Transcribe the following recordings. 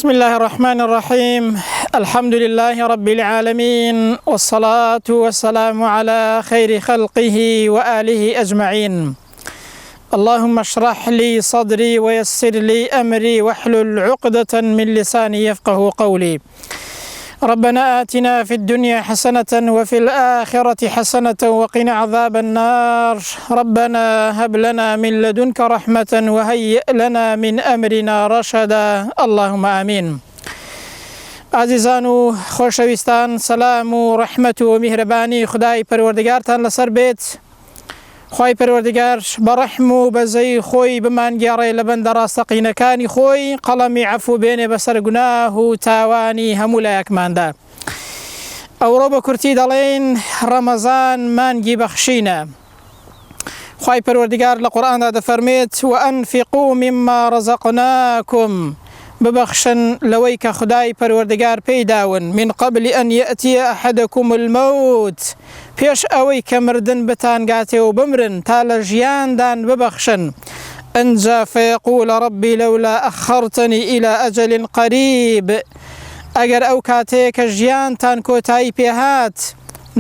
بسم الله الرحمن الرحيم. الحمد لله رب العالمين، والصلاة والسلام على خير خلقه وآله أجمعين. اللهم اشرح لي صدري ويسر لي أمري واحلل عقدة من لساني يفقه قولي. ربنا آتنا في الدنيا حسنة وفي الآخرة حسنة وقنا عذاب النار. ربنا هب لنا من لدنك رحمة وهيئ لنا من أمرنا رشدا. اللهم آمين. عزیزان و خۆشەویستان، سەلام و ڕەحمەت و میهرەبانی خدای پەروەردگارتان لەسەر بێت. خوای پەروەردگار بە ڕەحم و بەزەی خۆی بمانگێڕێ لە بەندە ڕاستەقینەکانی خۆی، قەڵەمی عەفو بێنێ بەسەر گوناه و تاوانی هەموو لایەکماندا. ئەوڕۆ بە کورتی دەڵێن ڕەمەزان مانگی بەخشینە. خوای پەروەردگار لە قورئاندا دەفەرمێت وەئەنفیقوا مما ڕەزەقناکم، ببەخشن لەوەی کە خدای پەروەردگار پێی داون، من قبل ئەن یەئتیە ئەحەدەکم المەوت، پێش ئەوەی کە مردن بتانگاتێ و بمرن، تا لە ژیاندان ببەخشن. ئەنجا فەیەقول رەبی لەولا ئەخەرتنی ئیلا ئەجەل قەریب، ئەگەر ئەو کاتەیە کە ژیانتان کۆتایی پێهات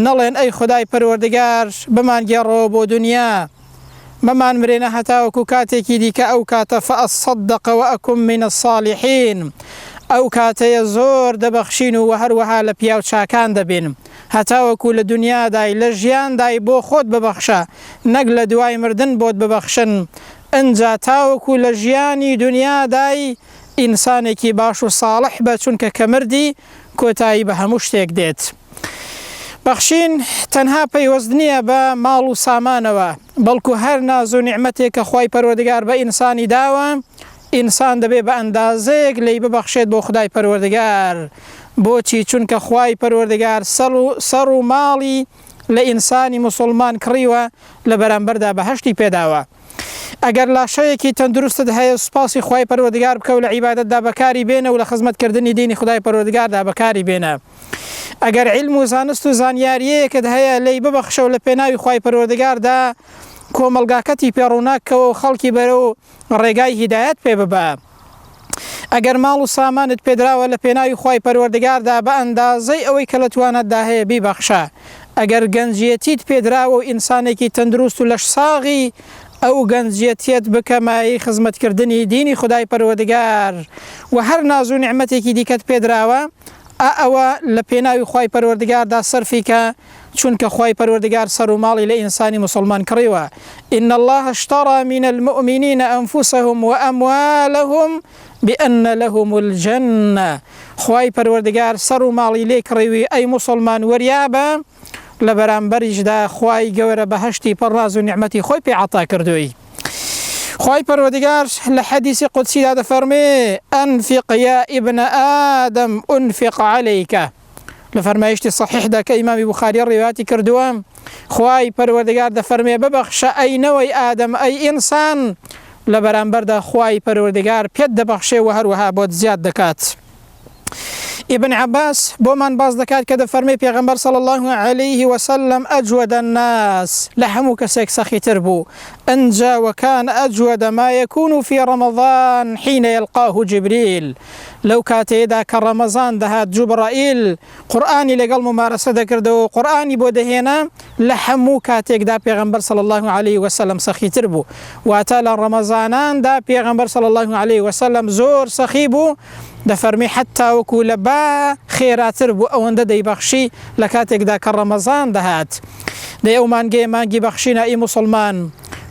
نەڵێن ئەی خدای پەروەردگار بمانگێڕەوە بۆ دنیا، مەمان مرێنە هەتاوەکو کاتێکی دیکە ئەو کاتە فەئەصەدەق وەئەکون من الصاڵحین، ئەو کاتەیە زۆر دەبەخشین و هەروەها لە پیاو چاکان دەبین. هەتاوەکو لە دنیادای لە ژیاندای بۆ خۆت ببەخشە، نەک لە دوای مردن بۆت ببەخشن. ئەنجا تاوەکو لە ژیانی دنیادای ئینسانێکی باش و ساڵح بە، چونکە کە مردی کۆتایی بە هەموو شتێک دێت. بەخشین تەنها پەیوەست نییە بە ماڵ و سامانەوە، بەڵکو هەر ناز و نیعمەتێک کە خوای پەروەردگار بە ئینسانی داوە، ئینسان دەبێ بە ئەندازەیەک لی ببەخشێت بۆ خدای پەروەردگار. بۆچی؟ چونکە خوای پەروەردگار سەر و ماڵی لە ئینسانی موسڵمان کڕیوە، لە بەرامبەردا بەهەشتی پێداوە. ئەگەر لاشەیەکی تەندروستت هەیە، سوپاسی خوای پەروەردگار بکە و لە عیبادەتدا بەکاری بێنە و لە خزمەتکردنی دینی خدای پەروەردگاردا بەکاری بێنە. ئەگەر عیلم و زانست و زانیاریەیەکت هەیە، لی ببەخشە و لە پێناوی خوای پەروەردگاردا کۆمەلگاکەتی پێڕووناکەوە و خەڵکی بەرەو ڕێگای هیدایەت پێ ببە. ئەگەر ماڵ و سامانت پێدراوە، لە پێناوی خوای پەروەردگاردا بە ئەندازەی ئەوەی کە لە توانەتدا هەیە بیبەخشە. ئەگەر گەنجیەتیت پێدراوە و ئینسانێکی تەندروست و لەش ساغی، ئەو گەنجیەتیت بکەمایی خزمەتکردنی دینی خدای پەروەردگار. و هەر ناز و نیعمەتێکی دیکەت پێدراوە، ئەوە لە پێناوی خوای پەروەردگاردا سەرفی کە، چونکە خوای پەروەردگار سەر و ماڵی لە ئینسانی موسڵمان کڕیوە. إن الله اشترى من المؤمنين أنفسهم وأموالهم بأن لهم الجنة. خوای پەروەردگار سەر و ماڵی لێ کڕیوی، ئەی موسڵمان وەریابە، لە بەرامبەریشدا خوای گەورە بەهەشتی پڕ ڕاز و نیعمەتی خۆی پێ عەتا کردووی. خوای پەروەردگار لە حەدیسی قودسیدا دەفەرمێ ئەنفق یا ئیبن ئادەم ئونفق عەلەیکە، لە فەرمایشتی صحیحدا کە ئیمامی بوخاری ڕیواتی کردووە. خوای پەروەردگار دەفەرمێ ببەخشە ئەی نەوەی ئادەم، ئەی ئینسان، لە بەرامبەردا خوای پەروەردگار پێت دەبەخشێ و هەروەها بۆت زیاد دەکات. ابن عباس بۆمان باز دەکات کە دەفەرمێ پێغەمبەر صلی الله عليه وسلم ئەجود الناس، لە هەموو کەسێک سەخیتر بوو. ئەنجا وكان أجود ما يكون في رمضان حين يلقاه جبريل، لەو کاتەیەدا کە ڕەمەزان دەهات جوبرائیل قورئانی لەگەڵ ممارەسە دەکردەوە و قورئانی بۆ دەهێنا، لە هەموو کاتێکدا پێغەمبەر صلی الله عليه وسلم سەخیتر بوو. واتە لە ڕەمەزاناندا پێغەمبەر صلی الله عليه وسلم زۆر سەخی بوو. دەفەرمی حتا وەکو لە با خێراتر بوو ئەوەندە دەیبەخشی لە کاتێکدا کە ڕەمەزان دەهات. دەی ئەو مانگەیە مانگی بەخشینە ئەی موسڵمان.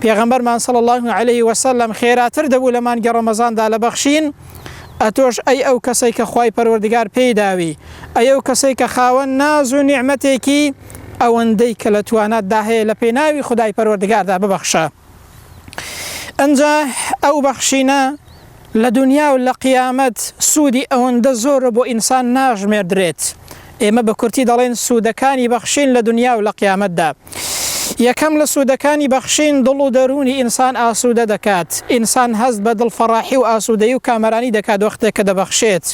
پێغەمبەرمان صلی الله عليه وسلم خێراتر دەبوو لە مانگی ڕەمەزاندا لە بەخشین. ئەتۆش ئەی ئەو کەسەی کە خوای پەروەردگار پێی داوی، ئەی ئەو کەسەی کە خاوەن ناز و نیعمەتێکی ئەوەندەی کە لە تواناتدا هەیە، لە پێناوی خدای پەروەردگاردا ببەخشە. ئەنجا ئەو بەخشینە لە دنیا و لە قیامەت سوودی ئەوەندە زۆرە بۆ ئینسان ناژمێردرێت. ئێمە بە کورتی دەڵێن سوودەکانی بەخشین لە دنیا و لە قیامەتدا. یەکەم لە سوودەکانی بەخشین دڵ و دەرونی ئینسان ئاسوودە دەکات. ئینسان هەست بە دڵفەڕاحی و ئاسوودەیی و کامەرانی دەکات وەختێک کە دەبەخشێت.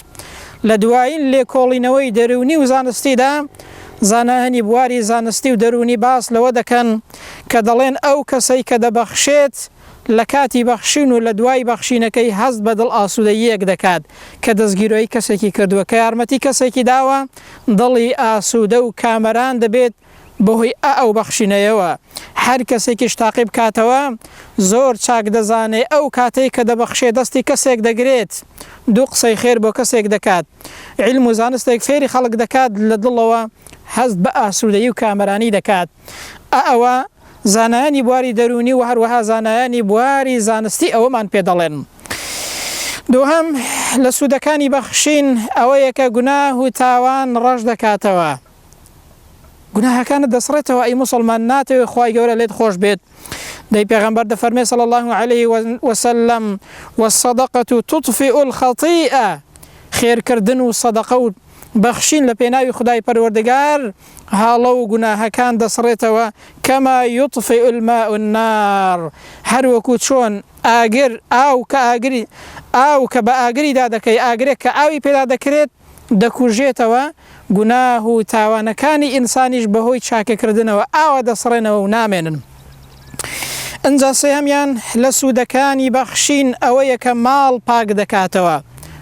لە دوایین لێکۆڵینەوەی دەرونی و زانستیدا، زانایانی بواری زانستی و دەرونی باس لەوە دەکەن کە دەڵێن ئەو کەسەی کە دەبەخشێت لە کاتی بەخشین و لە دوای بەخشینەکەی هەست بە دڵ ئاسوودەییەک دەکات کە دەستگیرۆی کەسێکی کردووە کە یارمەتی کەسێکی داوە دڵی ئاسوودە و کامەران دەبێت بەهۆی ئەو بەخشینەیەوە. هەر کەسێکیش تاقی بکاتەوە زۆر چاک دەزانێ ئەو کاتەی کە دەبەخشێ دەستی کەسێک دەگرێت دوو قسەی خێر بۆ کەسێک دەکات، علم و زانستێک فێری خەڵک دەکات لە دڵەوە هەست بە ئاسوودەیی و کامەرانی دەکات. ئەوە زانایانی بواری دەرونی و هەروەها زانایانی بواری زانستی ئەوەمان پێ دەڵێن. دووهەم لە سوودەکانی بەخشین ئەوەیە کە گوناه و تاوان ڕەش دەکاتەوە، گوناهەکانت دەسڕێتەوە ئەی موسڵمان ناتەوێت خوای گەورە لێت خۆش بێت. دەی پێغەمبەر دەفەرمێ صلی الله عليه وسلم والصدقة تطفئ الخطيئة، خێرکردن و سەدەقە و بەخشین لە پێناوی خدای پەروەردگار هاڵە و گوناهەکان دەسڕێتەوە کەما یطفئ الماء النار، هەروەکو چۆن ئاگر ئاو کە بە ئاگریدا دەکەی ئاگرێک کە ئاوی پێدا دەکرێت دەکوژێتەوە، گوناه و تاوانەکانی ئینسانیش بەهۆی چاکەکردنەوە ئاوا دەسڕێنەوە و نامێنن. ئەنجا سێهەمیان لە سوودەکانی بەخشین ئەوەیە کە ماڵ پاک دەکاتەوە.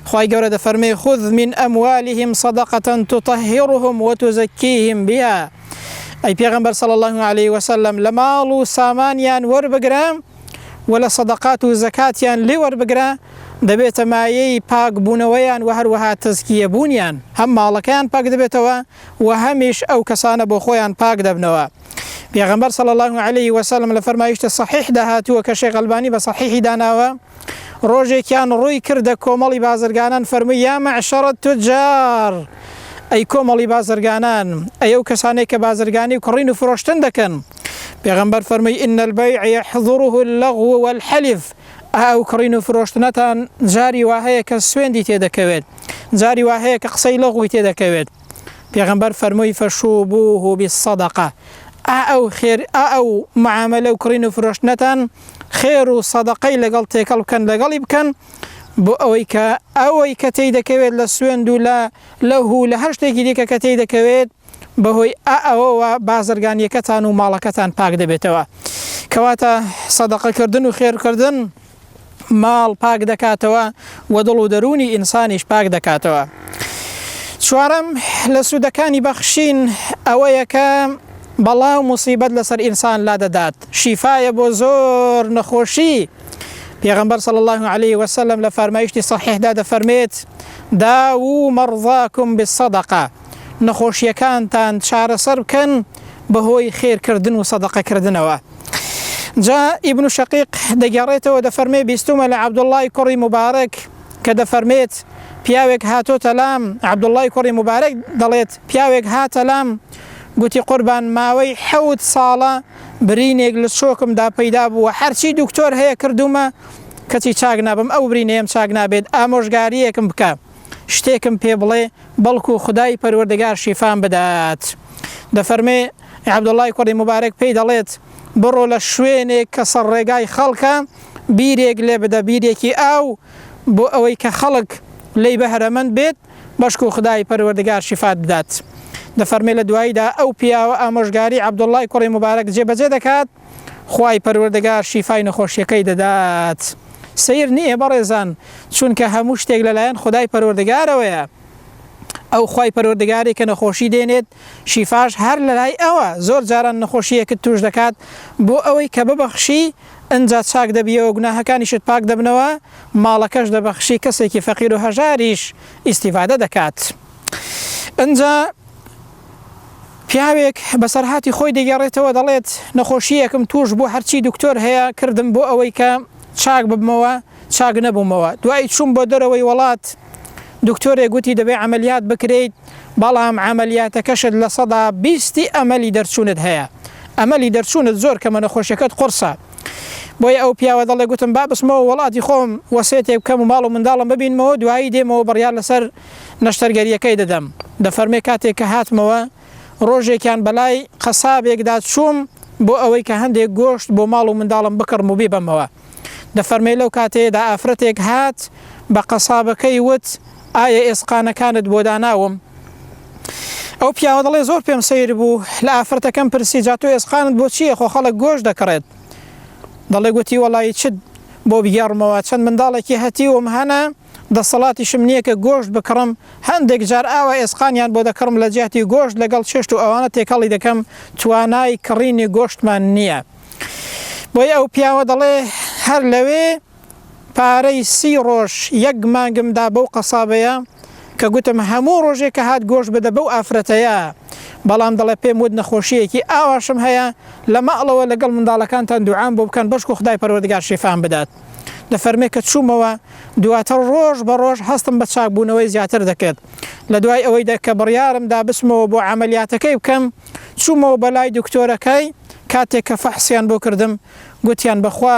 خوای گەورە دەفەرمێ خذ من ئەموالهم صدقة تطهرهم وتزكيهم بها، ئەی پێغەمبەر صلی الله عليه وسلم لە ماڵ و سامانیان وەربگرە و لە سەدەقات و زەکاتیان لێ وەربگرە دەبێتە مایەی پاک بوونەوەیان و هەروەها تەزکیە بوونیان، هەم ماڵەکەیان پاک دەبێتەوە و هەمیش ئەو کەسانە بۆ خۆیان پاک دەبنەوە. پێغەمبەر صلی الله عليه وسلم لە فەرمایشتە صحیح داهاتووە کە شێخ ئەلبانی بە صحیحی داناوە، ڕۆژێکیان ڕووی کردە کۆمەڵی بازرگانان فەرمووی یا مەعشەرە توجار، ئەی کۆمەڵی بازرگانان، ئەو کەسانێک کە بازرگانی و کڕین و فرۆشتن دەکەن. پێغەمبەر فەرمووی إن البيع يحضره اللغو والحلف، ئەو کڕین و فرۆشتنەتان جاری وهەیە کە سوێندی تێدەکەوێت، جاری وهەیە کە قسەی لەغوی تێدەکەوێت. پێغەمبەر فەرمووی فەشوبوه بالصدقة، ئەو معاملە و کڕین و فرۆشتنەتان خێر و سەدەقەی لەگەڵ تێکەڵ بکەن لەگەڵی بکەن بۆ ئەوەی کە تێی دەکەوێت لە سوێند و لەهوو لە هەر شتێکی دیکە کە تێی دەکەوێت بەهۆی ئەوەوە بازرگانیەکەتان و ماڵەکەتان پاک دەبێتەوە. کەواتە سەدەقەکردن و خێرکردن ماڵ پاک دەکاتەوە و دڵ و دەرونی ئینسانیش پاک دەکاتەوە. چوارەم لە سوودەکانی بەخشین ئەوەیە کە بەڵاو موسیبەت لەسەر ئینسان لا دەدات، شیفایە بۆ زۆر نەخۆشی. پێغەمبەر صلی الله عليه وسلم لە فەرمایشتی صحیحدا دەفەرمێت داوو مەرضاکم بالصدقة، نەخۆشیەکانتان چارەسەر بکەن بەهۆی خێرکردن و سەدەقەکردنەوە. جا ئیبن شەقیق دەگەڕێتەوە دەفەرمێ بیستومە لە عەبدوڵڵای کوڕی مبارەک کە دەفەرمێت پیاوێک هاتۆتە لام، عەبدوڵڵای کوڕی مبارەک دەڵێت پیاوێک هاتە لام گوتی قوربان ماوەی 7 ساڵە برینێک لە چۆکمدا پەیدا بووە، هەرچی دکتۆر هەیە کردومە کەچی چاک نابم، ئەو برینەیەم چاک نابێت، ئامۆژگاریەکم بکە، شتێکم پێ بڵێ بەڵکو خدای پەروەردگار شیفام بدات. دەفەرمێ عەبدوڵڵای کوڕی مبارەک پێی دەڵێت بڕۆ لە شوێنێک کە سەر ڕێگای خەڵکە بیرێک لێ بدە، بیرێکی ئاو بۆ ئەوەی کە خەڵک لێی بەهرەمەند بێت بەشکو خدای پەروەردگار شیفات بدات. دەفەرمێ لە دواییدا ئەو پیاوە ئامۆژگاری عەبدوڵڵای کوڕی مبارەک جێبەجێ دەکات، خوای پەروەردگار شیفای نەخۆشیەکەی دەدات. سیر نییە بەڕێزان، چونکە هەموو شتێک لەلایەن خدای پەروەردگارەوەیە. ئەو خوای پەروەردگاری کە نەخۆشی دێنێت شیفاش هەر لەلای ئەوە. زۆر جاران نەخۆشیەکەت توش دەکات بۆ ئەوەی کە ببەخشی ئەنجا چاک دەبیەوە، گوناهەکانیشت پاک دەبنەوە، ماڵەکەش دەبەخشی، کەسێکی فەقیر و هەژاریش ئیستیفادە دەکات. ئەنجا پیاوێک بەسەرهاتی خۆی دەگەڕێتەوە دەڵێت نەخۆشیەکم توش بوو، هەرچی دکتۆر هەیە کردم بۆ ئەوەی کە چاک ببمەوە، چاک نەبوومەوە. دوای چوون بۆ دەرەوەی وڵات، دکتۆرێک گوتی دەبێ عملیات بکرێت، بەڵام عملیاتەکەشت لە 120 ئەمەلی دەرچوونت هەیە، ئەمەلی دەرچوونت زۆر کەمە، نەخۆشیەکەت قورسە. بۆی ئەو پیاوە دەڵێ گوتم با بسمەوە وڵاتی خۆم وەسێتێک بکەم و ماڵ و منداڵم ببینمەوە، دوایی دێمەوە بڕیار لەسەر نەشتەرگەریەکەی دەدەم. دەفەرمێ کاتێک کە هاتمەوە ڕۆژێکیان بەلای قەسابێکدا چووم بۆ ئەوەی کە هەندێک گۆشت بۆ ماڵ و منداڵم بکڕم و بیبەمەوە. دەفەرمێ لەو کاتێدا ئافرەتێک هات بە قەسابەکەی وت ئایا ئێسقانەکانت بۆ داناوم؟ ئەو پیاوە دەڵێ زۆر پێم سەیر بوو، لە ئافرەتەکەم پرسی جا تۆ ئێسقانت بۆ چییە؟ خۆ خەڵک گۆشت دەکڕێت. دەڵێ گوتی وەڵی چت بۆ بگەڕمەوە چەند منداڵێکی هەتیوم هەنا دەسەڵاتیشم نییە کە گۆشت بکڕم هەندێک جار ئاوا ئێسقانیان بۆ دەکڕم لە جیاتی گۆشت لەگەڵ چێشت و ئەوانە تێکەڵی دەکەم توانای کڕینی گۆشتمان نییە. بۆی ئەو پیاوە دەڵێ هەر لەوێ پارەی 30 ڕۆژ 1 مانگمدا بەو قەسابەیە کە گوتم هەموو ڕۆژێک کە هات گۆشت بدە بەو ئافرەتەیە، بەڵام دەڵێ پێم ود نەخۆشیەکی ئاواشم هەیە لە ماڵەوە لەگەڵ منداڵەکانتان دوعام بۆ بکەن بەشک و خدای پەروەردگار شیفام بدات. دەفەرمێ کە چوومەوە دواتر ڕۆژ بە ڕۆژ هەستم بە چاکبوونەوەی زیاتر دەکرد. لە دوای ئەوەی کە بڕیارمدا بسمەوە بۆ عملیاتەکەی بکەم چوومەوە بەلای دکتۆرەکەی کاتێک کە فەحسیان بۆ کردم گوتیان بەخوا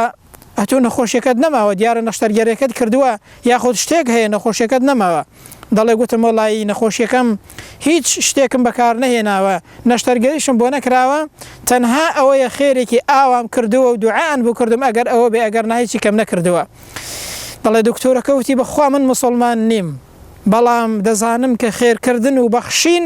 ئەتۆ نەخۆشیەکەت نەماوە دیارە نەشتەرگەرێکت کردووە یاخود شتێک هەیە نەخۆشیەکەت نەماوە. دەڵێ گوتم وەڵی نەخۆشیەکەم هیچ شتێکم بەکار نەهێناوە نەشتەرگەریشم بۆ نەکراوە تەنها ئەوەیە خێرێکی ئاوام کردووە و دوعاان بۆ کردم ئەگەر ئەوە بێ ئەگەر نایکی کەم نەکردووە. دەڵێ دکتۆرەکە وتی بەخوا من مسلمان نیم بەڵام دەزانم کە خێرکردن و بەخشین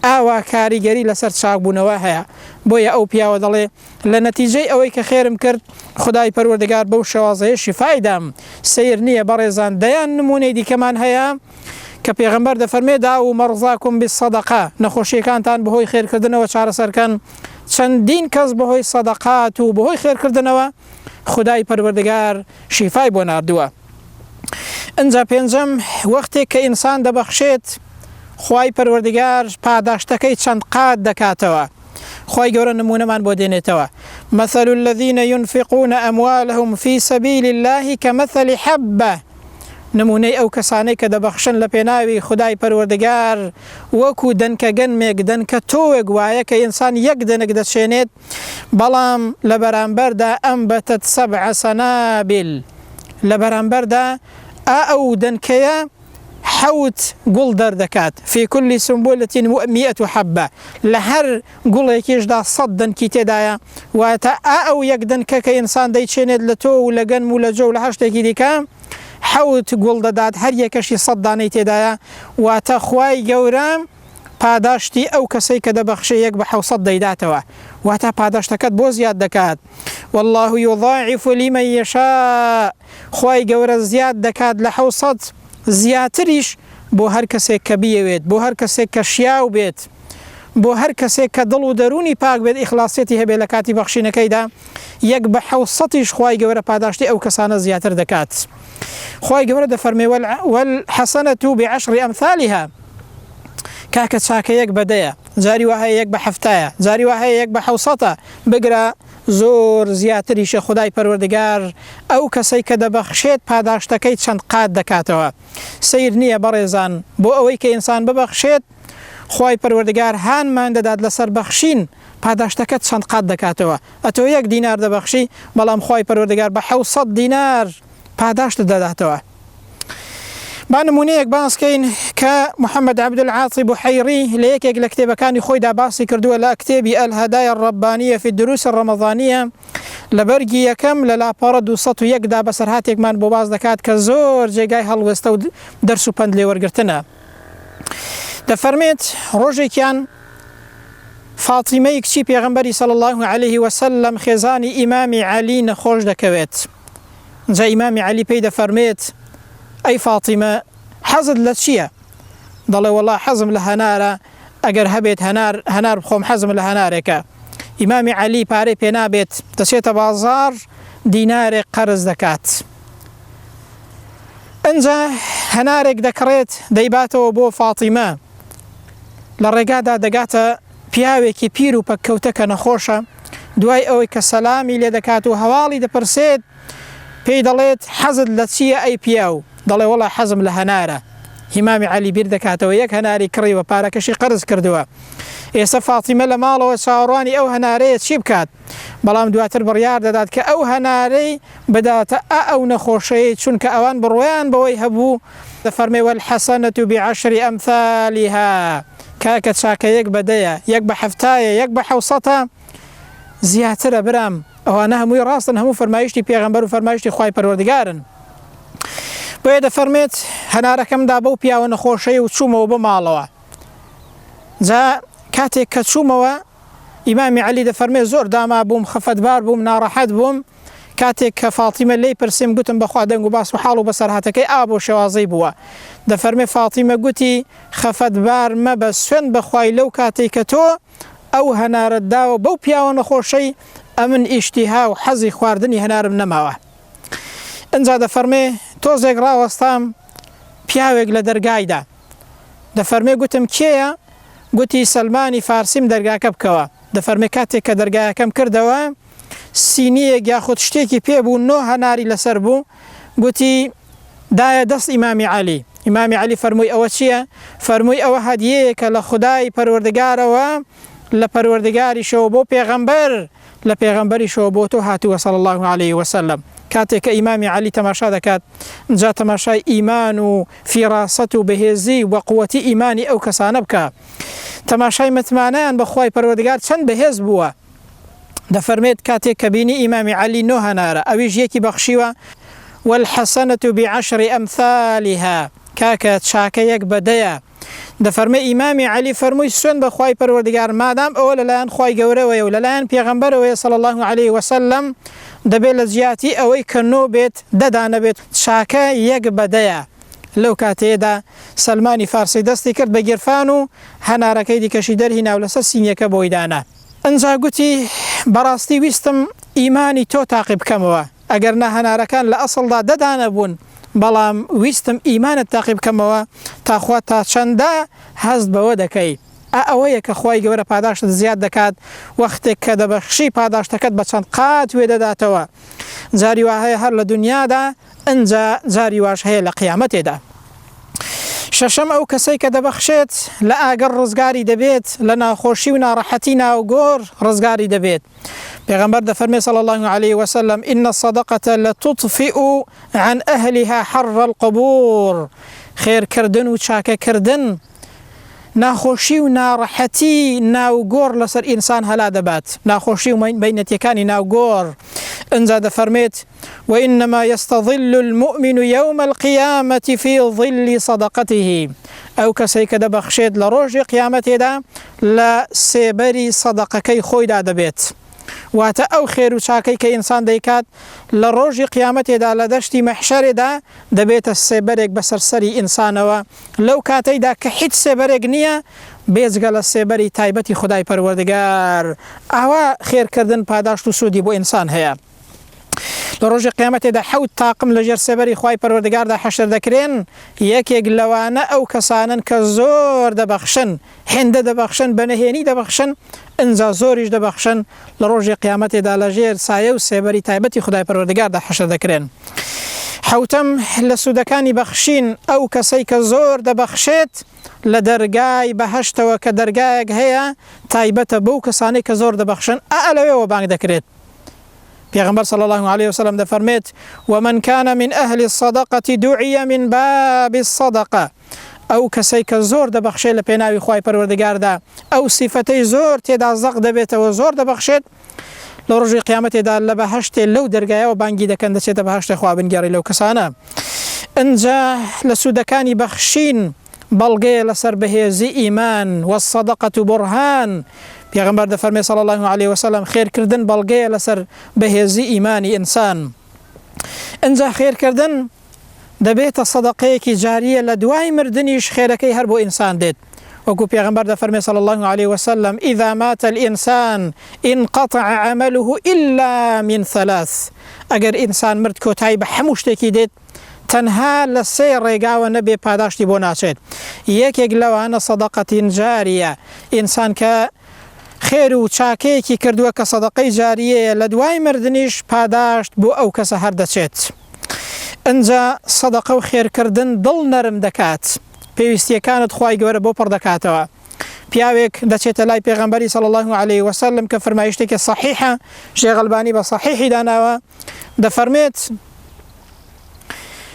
ئاوا کاریگەری لەسەر چاکبوونەوە هەیە. بۆیە ئەو پیاوە دەڵێ لە نەتیجەی ئەوەی کە خێرم کرد خدای پەروەردگار بەو شێوازەیە شیفایدام. سیر نییە بەڕێزان دەیان نمونەی دیکەمان هەیە کە پێغەمبەر دەفەرمێ دا و مەرزاکم بالصەدەقە نەخۆشیەکانتان بەهۆی خێرکردنەوە چارەسەرکەن چەندین کەس بەهۆی سەدەقات و بەهۆی خێرکردنەوە خدای پەروەردگار شیفای بۆ ناردووە. ئەنجا پێنجەم وەختێک کە ئینسان دەبەخشێت خوای پەروەردگار پاداشتەکەی چەند قات دەکاتەوە. خوای گەورە نمونەمان بۆ دێنێتەوە مثل الذين ينفقون أموالهم في سبيل الله كمثل حبة نمونەی ئەو کەسانەی کە دەبەخشن لە پێناوی خدای پەروەردگار وەکو دەنکە گەنمێک دەنکە تۆوێک وایە کە ئینسان یەک دەنک دەچێنێت بەڵام لە بەرامبەردا ئەنبەتت 7 سەنابل لە بەرامبەردا ئەو دەنکەیە 7 گوڵ دەردەکات في كل سنبلة 100 حبة لە هەر گوڵێکیشدا 100 دەنکی تێدایە واتە ئەو یەک دەنکە کە ئینسان دەیچێنێت لە تۆ و لە گەنم و لە جە و لە هەشتێکی دیکە 7 گوڵ دەدات هەر یەکەشی 100 دانەی تێدایە واتە خوای گەورە پاداشتی ئەو کەسەی کە دەبەخشێ یەک بە 700 دەیداتەوە واتە پاداشتەکەت بۆ زیاد دەکات. والله يضاعف لمن يشاء خوای گەورە زیاد دەکات لە 700 زیاتریش بۆ هەر کەسێک کە بیەوێت بۆ هەر کەسێک کە شیاو بێت بۆ هەر کەسێک کە دڵ و دەرونی پاک بێت ئیخلاسێتی هەبێت لە کاتی بەخشینەکەیدا یەک بە 700یش خوای گەورە پاداشتی ئەو کەسانە زیاتر دەکات. خوای گەورە دەفەرمێ والحەسەنەة بعشر أمثالها کاکە چاکە یەک بەدەیە جاری وهەیە یەک بە 7 جاری وهەیە یەک بە 700 بگرە زۆر زیاتریشە خدای پەروەردگار ئەو کەسەی کە دەبەخشێت پاداشتەکەی چەند قات دەکاتەوە. سیر نییە بەڕێزان بۆ ئەوەی کە ئینسان ببەخشێت خوای پەروەردگار هانمان دەدات لەسەر بەخشین پاداشتەکەت چەند قات دەکاتەوە. ئەتۆ 1 دینار دەبەخشی بەڵام خوای پەروەردگار بە 700 دینار پاداشت دەداتەوە. با نمونەیەک باسکەین کە محەممەد عەبدولعاتی بوحەیری لە یەکێک لە کتێبەکانی خۆیدا باسی کردووە لە کتێبی الهدايا الربانية في الدروس الرمضانية لە بەرگی یەکەم لە لاپەڕە 201دا بەسەرهاتێکمان بۆ باز دەکات کە زۆر جێگای هەڵوێستە و دەرس و پند لێوەرگرتنە. دەفەرمێت ڕۆژێکیان فاتیمەی کچی پێغەمبەری صلی الله عليه وسلم خێزانی ئیمامی عەلی نەخۆش دەکەوێت. جا ئیمامی عەلی پێی دەفەرمێت ئەی فاتیمە حەزت لە چییە؟ دەڵێ وەڵا حەزم لە هەنارە ئەگەر هەبێت هەنار بخۆم حەزم لە هەنارێکە. ئیمامی عەلی پارەی پێ نابێت دەچێتە بازار دینارێک قەرز دەکات. ئەنجا هەنارێک دەکڕێت دەیباتەوە بۆ فاتیمە لە ڕێگادا دەگاتە پیاوێکی پیر و پەککەوتە کە نەخۆشە دوای ئەوەی کە سەلامی لێ دەکات و هەواڵی دەپرسێت پێی دەڵێت حەزت لە چییە ئەی پیاو؟ دەڵێ وەڵا حەزم لە هەنارە. ئیمامی عەلی بیر دەکاتەوە یەک هەناری کڕیوە پارەکەشی قەرز کردووە. ئێستا فاتیمە لە ماڵەوە چاوەڕوانی ئەو هەنارەیە چی بکات؟ بەڵام دواتر بڕیار دەدات کە ئەو هەنارەی بداتە ئەو نەخۆشەیە چونکە ئەوان بڕوایان بەوەی هەبوو. دەفەرمێ والحەسەنەة بعشر أمثالها کاکە چاکە یەک بەدەیە یەک بە 7 یەک بە 700 زیاترە برام. ئەوانە هەمووی ڕاستن هەموو فەرمایشتی پێغەمبەر و فەرمایشتی خوای پەروەردگارن. بۆیە دەفەرمێت هەنارەکەمدا بەو پیاوە نەخۆشەی و چوومەوە بە ماڵەوە. جا کاتێک کە چوومەوە ئیمامی عەلی دەفەرمێت زۆر داما بووم خەفەتبار بووم ناڕەحەت بووم کاتێک کە فاتیمە لێی پرسیم گوتم بەخوا دەنگ و باس و حاڵ و بەسەرهاتەکەی ئا بۆ شێوازەی بووە دەفەرمێ فاتیمە گوتی خەفەتبار مەبە سوێن بەخوای لەو کاتێک کە تۆ ئەو هەنارت داوە بەو پیاوە نەخۆشەی ئەمن ئیشتیها و حەزی خواردنی هەنارم نەماوە. ئەنجا دەفەرمێ تۆزێک ڕاوەستام پیاوێک لە دەرگایدا دەفەرمێ گوتم کێیە؟ گوتی سەلمانی فارسیم دەرگاکە بکەوە. دەفەرمێ کاتێک کە دەرگایەکەم کردەوە سینیەک یاخود شتێکی پێبوو نۆ هەناری لەسەر بوو گوتی دایە دەست ئیمامی عەلی. ئیمامی عەلی فەرمووی ئەوە چییە؟ فەرمووی ئەوە هەدیەیەکە لە خودای پەروەردگارەوە لە پەروەردگاریشەوە بۆ پێغەمبەر لە پێغەمبەریشەوە بۆ تۆ هاتووە صلی الله عليه وسلم. کاتێک کە ئیمامی عەلی تەماشا دەکات جا تەماشای ئیمان و فیراست و بەهێزی و قووەتی ئیمانی ئەو کەسانە بکە. تەماشای متمانەیان بەخوای پەروەردگار چەند بەهێز بووە. دەفەرمێت کاتێک کە بینی ئیمامی عەلی نۆ هەنارە ئەویش یەکی بەخشیوە والحەسەنەة بعشر ئەمثالها کاکە چاکە یەک بەدەیە. دەفەرمێ ئیمامی عەلی فەرمووی سوێن بەخوای پەروەردگار مادام ئەوە لەلایەن خوای گەورەوەیە و لەلایەن پێغەمبەرەوەیە صلی الله عليه وسلم دەبێت لە زیاتی ئەوەی کە نۆ بێت دەدا نەبێت چاکە یەک بەدەیە. لەو کاتێدا سەلمانی فارسی دەستی کرد بە گیرفان و هەنارەکەی دیکەشی دەرهینا و لەسەر سینیەکە بۆی دانا. ئەنجا گوتی بەڕاستی ویستم ئیمانی تۆ تاقی بکەمەوە ئەگەر نە هەنارەکان لە ئەسڵدا دەدانە بوون بەڵام ویستم ئیمانت تاقی بکەمەوە تاخوا تا چەندە هەست بەوە دەکەی. ئەوەیە کە خوای گەورە پاداشت زیاد دەکات وەختێک کە دەبەخشی پاداشتەکەت بە چەند قات وێ دەداتەوە. جاری وا هەیە هەر لە دنیادا ئەنجا جاری واش هەیە لە قیامەتێدا. شەشەم ئەو کەسەی کە دەبەخشێت لە ئاگەر ڕزگاری دەبێت لە ناخۆشی و ناڕەحەتی ناوگۆر ڕزگاری دەبێت. پێغەمبەر دەفەرمێ صلی الله عليه وسلم إن الصدقة لتطفئ عن أهلها حر القبور. خێرکردن و چاکەکردن ناخۆشی و ناڕەحەتی ناوگۆر لەسەر ئینسان هەلا دەبات ناخۆشی و بەینەتیەکانی ناوگۆر. ئەنجا دەفەرمێت وإنما يستظل المؤمن يوم القيامة في ظل صدقته. ئەو کەسەی کە دەبەخشێت لە ڕۆژی قیامەتێدا لە سێبەری سەدەقەکەی خۆیدا دەبێت. واتە ئەو خێر و چاکەی کە ئینسان دەیکات لە ڕۆژی قیامەتێدا لە دەشتی مەحشەرێدا دەبێتە سێبەرێک بەسەرسەری ئینسانەوە لەو کاتەیدا کە هیچ سێبەرێک نییە بێجگە لە سێبەری تایبەتی خودای پەروەردگار. ئاوا خێرکردن پاداشت و سوودی بۆ ئینسان هەیە. لە ڕۆژی قیامەتێدا حەوت تاقم لەژێر سێبەری خوای پەروەردگاردا حەشر دەکرێن. یەکێک لەوانە ئەو کەسانن کە زۆر دەبەخشن هێندە دەبەخشن بەنەهێنی دەبەخشن ئەنجا زۆریش دەبەخشن لە ڕۆژی قیامەتێدا لەژێر سایە و سێبەری تایبەتی خودای پەروەردگاردا حەشر دەکرێن. حەوتەم لە سوودەکانی بەخشین ئەو کەسەی کە زۆر دەبەخشێت لە دەرگای بەهەشتەوە کە دەرگایەک هەیە تایبەتە بەو کەسانەی کە زۆر دەبەخشن لەوێەوە بانگ دەکرێت. پیغمبر صلی الله عليه وسلم دەفەرمێت ومن كان من أهل الصدقة دعي من باب الصدقة. ئەو کەسەی کە زۆر دەبەخشێت لە پێناوی خوای پەروەردگاردا ئەو سیفەتەی زۆر تێدا زەق دەبێتەوە زۆر دەبەخشێت لە ڕۆژی قیامەتێدا لە بەهەشتێ لەو دەرگایەوە بانگی دەکەن دەچێتە بەهەشتێ خوا بنگێڕی لەو کەسانە. ئەنجا لە سوودەکانی بەخشین بەڵگەیە لەسەر بەهێزی ئیمان والصدقة برهان. پیغمبر دەفەرمێ صلی الله عليه وسلم خێرکردن بەڵگەیە لەسەر بەهێزی ئیمانی ئینسان. ئەنجا خێرکردن دەبێتە سەدەقەیەکی جاریە لە دوای مردنیش خێرەکەی هەر بۆ ئینسان دێت. وەکو پیغمبر دەفەرمێ صلی الله عليه وسلم إذا مات الإنسان انقطع عمله إلا من ثلاث. ئەگەر ئینسان مرد کۆتایی بە هەموو شتێکی دێت تەنها لە سێ ڕێگاوە نەبێ پاداشتی بۆ ناچێت. یەکێک لەوانە سەدەقەتین جاریە ئینسان کە خێر و چاکەیەکی کردووە کە سەدەقەی جاریەیە لە دوای مردنیش پاداشت بۆ ئەو کەسە هەردەچێت. ئەنجا سەدەقە و خێرکردن دڵ نەرم دەکات پێویستیەکانت خوای گەورە بۆ پڕ دەکاتەوە. پیاوێک دەچێتە لای پێغەمبەری صلی الله عليه وسلم کە فەرمایشتێکی صحیحە شێخ ئەلبانی بە صحیحی داناوە دەفەرمێت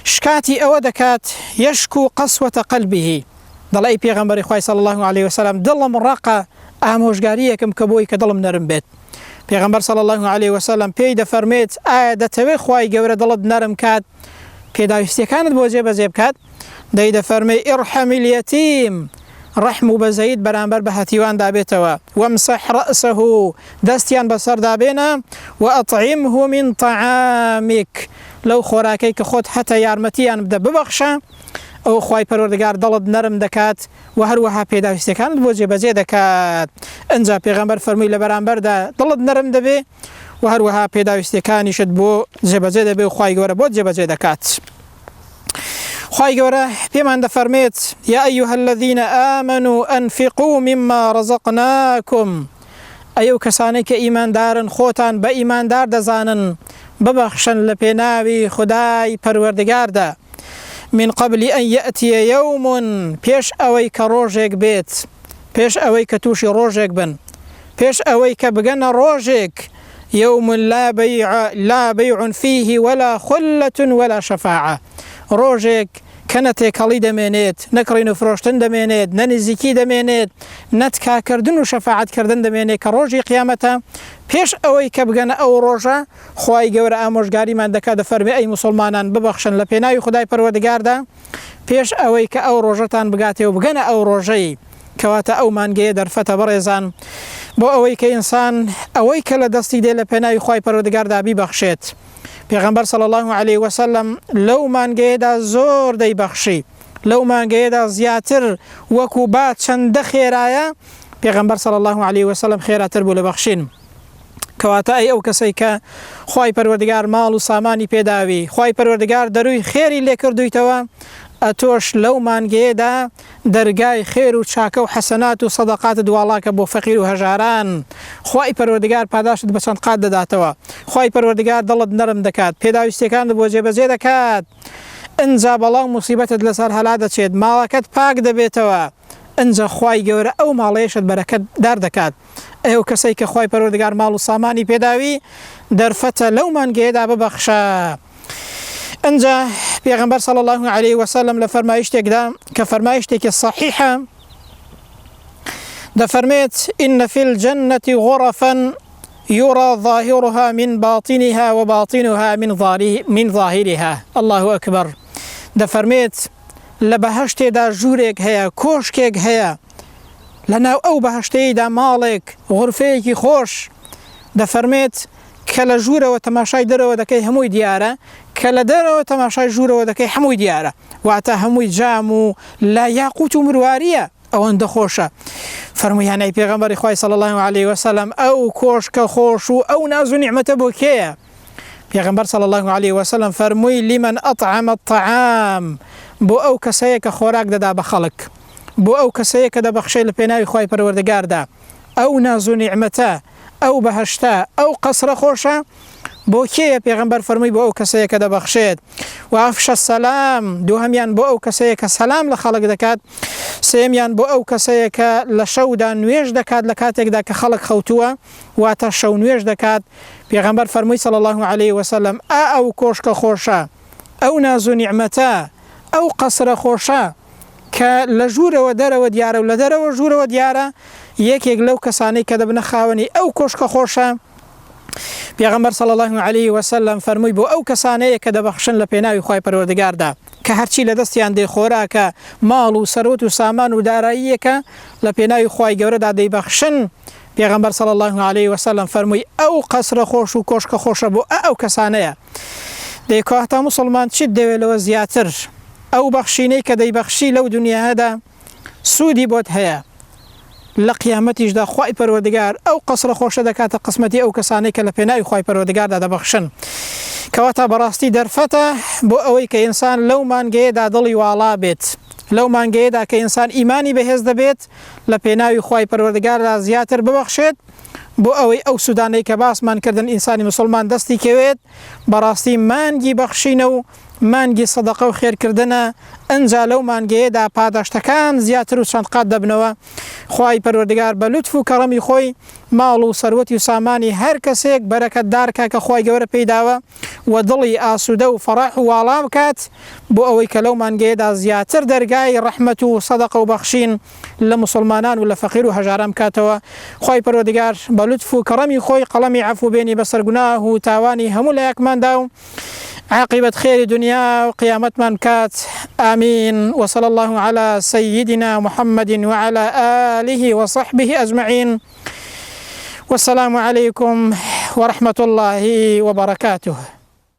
شکاتی ئەوە دەکات یەشکو قەسوەتە قەلبیه. دەڵێ پێغەمبەری خوای صلی الله عليه وسلم دڵم ڕقە ئامۆژگاریەکەم کە بۆی کە دڵم نەرم بێت. پێغەمبەر صلی الله عليه وسلم پێی دەفەرمێت ئایا دەتەوێت خوای گەورە دڵت نەرم کات پێداویستیەکانت بۆ جێبەجێ بکات؟ دەی دەفەرمێ ئیرحەمی اليەتیم رحم و بەزەیت بەرامبەر بە هەتیوان دابێتەوە وامسح رأسه دەستیان بەسەر دابێنە وأطعمه من طعامك لەو خۆراکەی کە خۆت هەتە یارمەتیان بدە ببەخشە ئەو خوای پەروەردگار دڵت نەرم دەکات و هەروەها پێداویستەکانت بۆ جێبەجێ دەکات ئەنجا پێغەمبەر فەرمووی لە بەرامبەردا دڵت نەرم دەبێ و هەروەها پێداویستەکانیشت بۆ جێبەجێ دەبێ و خوای گەورە بۆ جێبەجێ دەکات خوای گەورە پێمان دەفەرمێت یا ئەیها الذین آمنوا أنفقوا مما رزقناكم ئەو کەسانەی کە ئیماندارن خۆتان بە ئیماندار دەزانن ببەخشن لە پێناوی خدای پەروەردگاردا من قبل أن يأتي يوم پێش ئەوەی کە ڕۆژێک بێت پێش ئەوەی کە تووشی ڕۆژێک بن پێش ئەوەی کە بگەنە ڕۆژێک يوم لا بيع فيه ولا خلة ولا شفاعة ڕۆژێک کە نە تێکەڵی دەمێنێت نەکڕین و فرۆشتن دەمێنێت نەنزیکی دەمێنێت نەتکاکردن و شەفاعەتکردن دەمێنێت کە ڕۆژی قیامەتە پێش ئەوەی کە بگەنە ئەو ڕۆژە خوای گەورە ئامۆژگاریمان دەکات دەفەرمێ ئەی موسڵمانان ببەخشن لە پێناوی خدای پەروەردگاردا پێش ئەوەی کە ئەو ڕۆژەتان بگاتێ و بگەنە ئەو ڕۆژەی کەواتە ئەو مانگەیە دەرفەتە بەڕێزان بۆ ئەوەی کە ئینسان ئەوەی کە لە دەستی دێ لە پێناوی خوای پەروەردگاردا بیبەخشێت پێغەمبەر صلی الله عليه وسلم لەو مانگەیەدا زۆر دەیبەخشی لەو مانگەیەدا زیاتر وەکو با چەندە خێرایە پێغەمبەر صلی الله عليه وسلم خێراتر بوو لە بەخشین کەواتە ئەو کەسەی کە خوای پەروەردگار ماڵ و سامانی پێداوی خوای پەروەردگار دەروی خێری لێ کردویتەوە ئەتۆش لەو مانگەیەدا دەرگای خێر و چاکە و حەسەنات و سەدەقاتت دواڵاکە بۆ فەقیر و هەژاران خوای پەروەردگار پاداشت بە چەند قات دەداتەوە خوای پەروەردگار دڵت نەرم دەکات پێداویستەکانت بۆ جێبەجێ دەکات ئەنجا بەڵام موسیبەتت لەسەر هەلا دەچێت ماڵەکەت پاک دەبێتەوە ئەنجا خوای گەورە ئەو ماڵەیەشت بەرەکەت دار دەکات ئەو کەسەی کە خوای پەروەردگار ماڵ و سامانی پێداوی دەرفەتە لەو مانگەیەدا ببەخشە ئەنجا پێغەمبەر صلی الله عليه وسلم لە فەرمایشتێکدا کە فەرمایشتێکی صحیحە دەفەرمێت إن في الجنة غرفا يرى ظاهرها من باطنها وباطنها من ظاهرها الله أكبر دەفەرمێت لە بەهەشتێدا ژوورێک هەیە کۆشکێک هەیە لەناو ئەو بەهەشتەیەدا ماڵێک غورفەیەکی خۆش دەفەرمێت کە لە ژوورەوە تەماشای دەرەوە دەکەی هەمووی دیارە کە لە دەرەوە تەماشای ژوورەوە دەکەی هەمووی دیارە واتە هەمووی جام و لا یاقوت و مرواریە ئەوەندە خۆشە فەرموویانەی پێغەمبەری خوای صلی الله عليه وسلم ئەو کۆشکە خۆش و ئەو ناز و نیعمەتە بۆ کێیە پێغەمبەر صلی الله عليه وسلم فەرمووی لمن أطعم الطعام بۆ ئەو کەسەیە کە خۆراک دەدا بە خەڵک بۆ ئەو کەسەیە کە دەبەخشێ لە پێناوی خوای پەروەردگاردا ئەو ناز و نیعمەتە ئەو بەهەشتە ئەو قەسرە خۆشە بۆ کێیە پێغەمبەر فەرمووی بۆ ئەو کەسەیە کە دەبەخشێت و ئەفشە سەلام دووهەمیان بۆ ئەو کەسەیە کە سەلام لە خەڵک دەکات سێمیان بۆ ئەو کەسەیە کە لە شەودا نوێژ دەکات لە کاتێکدا کە خەڵک خەوتووە واتە شەو نوێژ دەکات پێغەمبەر فەرمووی صلی الله عليه وسلم ئەو کۆشکە خۆشە ئەو ناز و نیعمەتە ئەو قەسرە خۆشە کە لە ژوورەوە دەرەوە دیارە و لە دەرەوە ژوورەوە دیارە یەکێک لەو کەسانەی کە دەبنە خاوەنی ئەو کۆشکە خۆشە پێغەمبەر صلی الله عليه وسلم فەرمووی بۆ ئەو کەسانەیە کە دەبەخشن لە پێناوی خوای پەروەردگاردا کە هەرچی لە دەستیان دێ خۆراکە ماڵ و سەرۆت و سامان و داراییەکە لە پێناوی خوای گەورەدا دەیبەخشن پێغەمبەر صلی الله عليه وسلم فەرمووی ئەو قەسرە خۆش و کۆشکە خۆشە بۆ ئەو کەسانەیە دەیکەواتە موسڵمان چیت دەوێت لەوە زیاتر ئەو بەخشینەی کە دەیبەخشی لەو دنیاهەدا سوودی بۆت هەیە لە قیامەتیشدا خوای پەروەردگار ئەو قەسرە خۆشە دەکاتە قسمەتی ئەو کەسانەی کە لە پێناوی خوای پەروەردگاردا دەبەخشن کەواتە بەڕاستی دەرفەتە بۆ ئەوەی کە ئینسان لەو مانگەیەدا دڵی واڵا بێت لەو مانگەیەدا کە ئینسان ئیمانی بەهێز دەبێت لە پێناوی خوای پەروەردگاردا زیاتر ببەخشێت بۆ ئەوەی ئەو سودانەی کە باسمان کردن ئینسانی مسلمان دەستی کەوێت بەڕاستی مانگی بەخشینە و مانگی سەدەقە و خێرکردنە ئەنجا لەو مانگەیەدا پاداشتەکان زیاتر و چەند قات دەبنەوە خوای پەروەردگار بە لوتف و کەڕەمی خۆی ماڵ و سەروەتی و سامانی هەر کەسێک بەرەکەتدارکە کە خوای گەورە پێیداوە و دڵی ئاسوودە و فەڕاح و واڵا بکات بۆ ئەوەی کە لەو مانگەیەدا زیاتر دەرگای ڕەحمەت و سەدەقە و بەخشین لە مسلمانان و لە فەقیر و هەژاران بکاتەوە خوای پەروەردگار بە لوتف و کەڕەمی خۆی قەڵەمی عەفو بێنی بەسەر گوناه و تاوانی هەموو لایەکماندا و عاقبة خير دنيا وقيامة من كات آمين. وصلى الله على سيدنا محمد وعلى آله وصحبه أجمعين. والسلام عليكم ورحمة الله وبركاته.